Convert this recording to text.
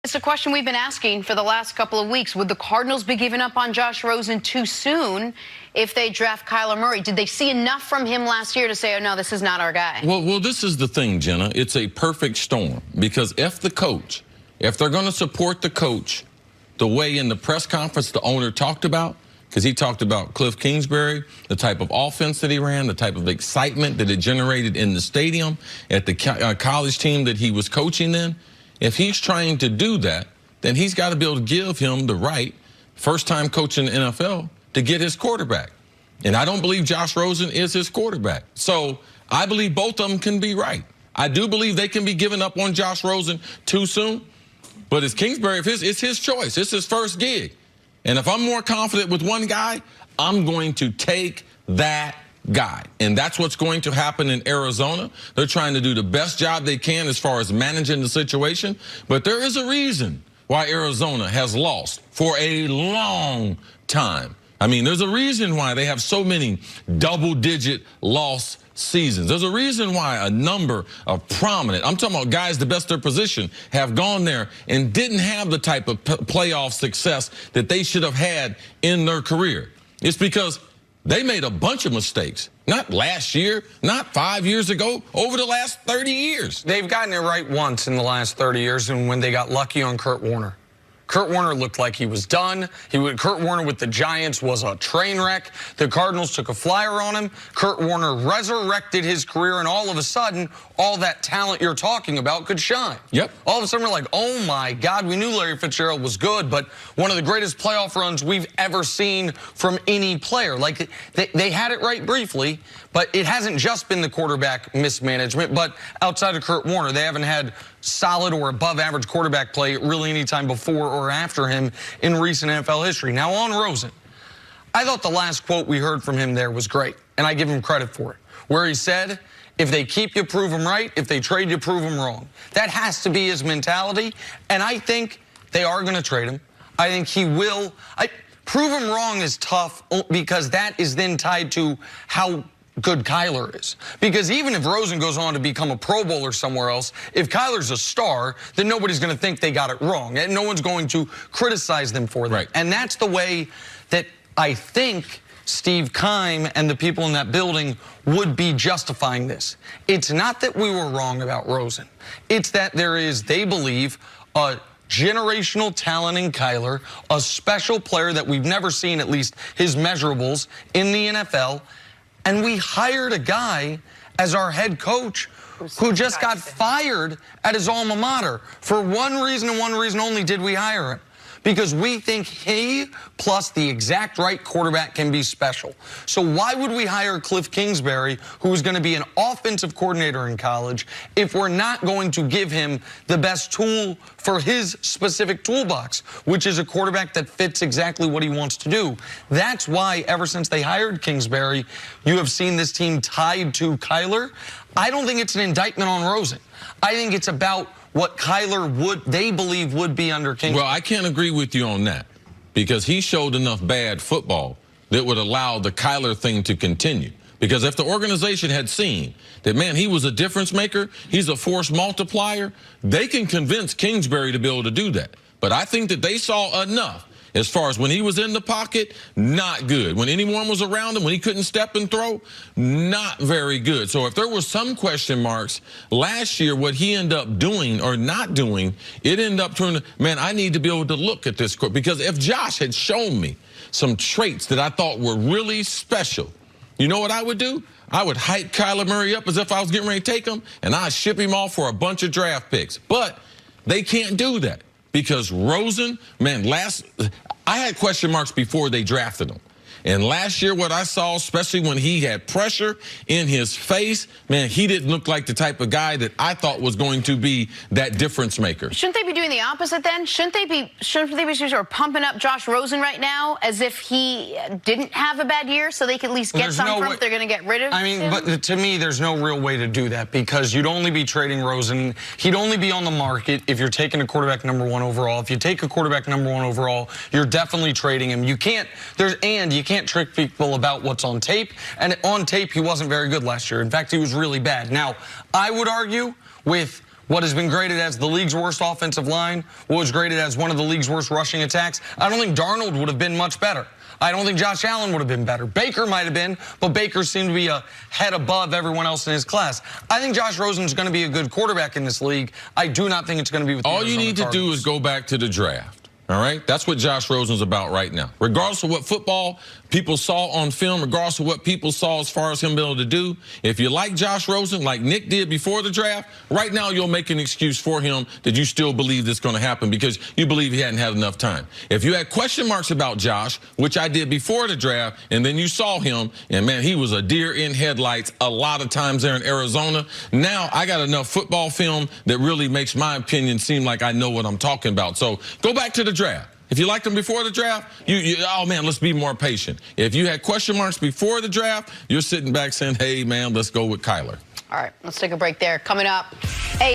It's a question we've been asking for the last couple of weeks. Would the Cardinals be giving up on Josh Rosen too soon if they draft Kyler Murray? Did they see enough from him last year to say, oh, no, this is not our guy? Well, this is the thing, Jenna. It's a perfect storm because if they're going to support the coach the way in the press conference the owner talked about, because he talked about Cliff Kingsbury, the type of offense that he ran, the type of excitement that it generated in the stadium at the college team that he was coaching in. If he's trying to do that, then he's got to be able to give him the right, first-time coach in the NFL, to get his quarterback. And I don't believe Josh Rosen is his quarterback. So I believe both of them can be right. I do believe they can be giving up on Josh Rosen too soon. But it's Kingsbury, it's his choice. It's his first gig. And if I'm more confident with one guy, I'm going to take that guy. And that's what's going to happen in Arizona. They're trying to do the best job they can as far as managing the situation. But there is a reason why Arizona has lost for a long time. I mean, there's a reason why they have so many double-digit loss seasons. There's a reason why a number of prominent, I'm talking about guys the best of their position, have gone there and didn't have the type of playoff success that they should have had in their career. It's because they made a bunch of mistakes. Not last year, not 5 years ago, over the last 30 years. They've gotten it right once in the last 30 years, and when they got lucky on Kurt Warner. Kurt Warner looked like he was done. Kurt Warner with the Giants was a train wreck. The Cardinals took a flyer on him. Kurt Warner resurrected his career, and all of a sudden, all that talent you're talking about could shine. Yep. All of a sudden, we're like, oh, my God, we knew Larry Fitzgerald was good, but one of the greatest playoff runs we've ever seen from any player. Like, they had it right briefly, but it hasn't just been the quarterback mismanagement. But outside of Kurt Warner, they haven't had solid or above average quarterback play really any time before or after him in recent NFL history. Now on Rosen, I thought the last quote we heard from him there was great, and I give him credit for it, where he said, if they keep you, prove them right. If they trade you, prove them wrong. That has to be his mentality, and I think they are going to trade him. I think he will. Prove him wrong is tough because that is then tied to how good Kyler is. Because even if Rosen goes on to become a Pro Bowler somewhere else, if Kyler's a star, then nobody's going to think they got it wrong. And no one's going to criticize them for that. Right. And that's the way that I think Steve Keim and the people in that building would be justifying this. It's not that we were wrong about Rosen. It's that there is, they believe, a generational talent in Kyler, a special player that we've never seen, at least his measurables, in the NFL. And we hired a guy as our head coach who just got fired at his alma mater. For one reason and one reason only did we hire him. Because we think he plus the exact right quarterback can be special. So why would we hire Cliff Kingsbury, who is going to be an offensive coordinator in college, if we're not going to give him the best tool for his specific toolbox, which is a quarterback that fits exactly what he wants to do? That's why ever since they hired Kingsbury, you have seen this team tied to Kyler. I don't think it's an indictment on Rosen. I think it's about what Kyler they believe would be under Kingsbury. Well, I can't agree with you on that because he showed enough bad football that would allow the Kyler thing to continue. Because if the organization had seen that, man, he was a difference maker, he's a force multiplier, they can convince Kingsbury to be able to do that. But I think that they saw enough. As far as when he was in the pocket, not good. When anyone was around him, when he couldn't step and throw, not very good. So if there were some question marks last year, what he ended up doing or not doing, it ended up turning, man, I need to be able to look at this. Because if Josh had shown me some traits that I thought were really special, you know what I would do? I would hype Kyler Murray up as if I was getting ready to take him, and I'd ship him off for a bunch of draft picks. But they can't do that. Because Rosen, man, I had question marks before they drafted him. And last year, what I saw, especially when he had pressure in his face, man, he didn't look like the type of guy that I thought was going to be that difference maker. Shouldn't they be doing the opposite then? Shouldn't they be sort of pumping up Josh Rosen right now as if he didn't have a bad year so they could at least get something from if they're going to get rid of him? I mean, but to me, there's no real way to do that because you'd only be trading Rosen. He'd only be on the market if you're taking a quarterback #1 overall. If you take a quarterback #1 overall, you're definitely trading him. You can't trick people about what's on tape. And on tape, he wasn't very good last year. In fact, he was really bad. Now, I would argue with what has been graded as the league's worst offensive line, what was graded as one of the league's worst rushing attacks. I don't think Darnold would have been much better. I don't think Josh Allen would have been better. Baker might have been, but Baker seemed to be a head above everyone else in his class. I think Josh Rosen is going to be a good quarterback in this league. I do not think it's going to be with the All you need to do is go back to the draft. All right? That's what Josh Rosen's about right now. Regardless of what football people saw on film, regardless of what people saw as far as him being able to do, if you like Josh Rosen, like Nick did before the draft, right now you'll make an excuse for him that you still believe this is going to happen because you believe he hadn't had enough time. If you had question marks about Josh, which I did before the draft, and then you saw him, and man, he was a deer in headlights a lot of times there in Arizona. Now I got enough football film that really makes my opinion seem like I know what I'm talking about. So go back to the draft. If you liked him before the draft, oh, man, let's be more patient. If you had question marks before the draft, you're sitting back saying, hey, man, let's go with Kyler. All right, let's take a break there. Coming up, hey.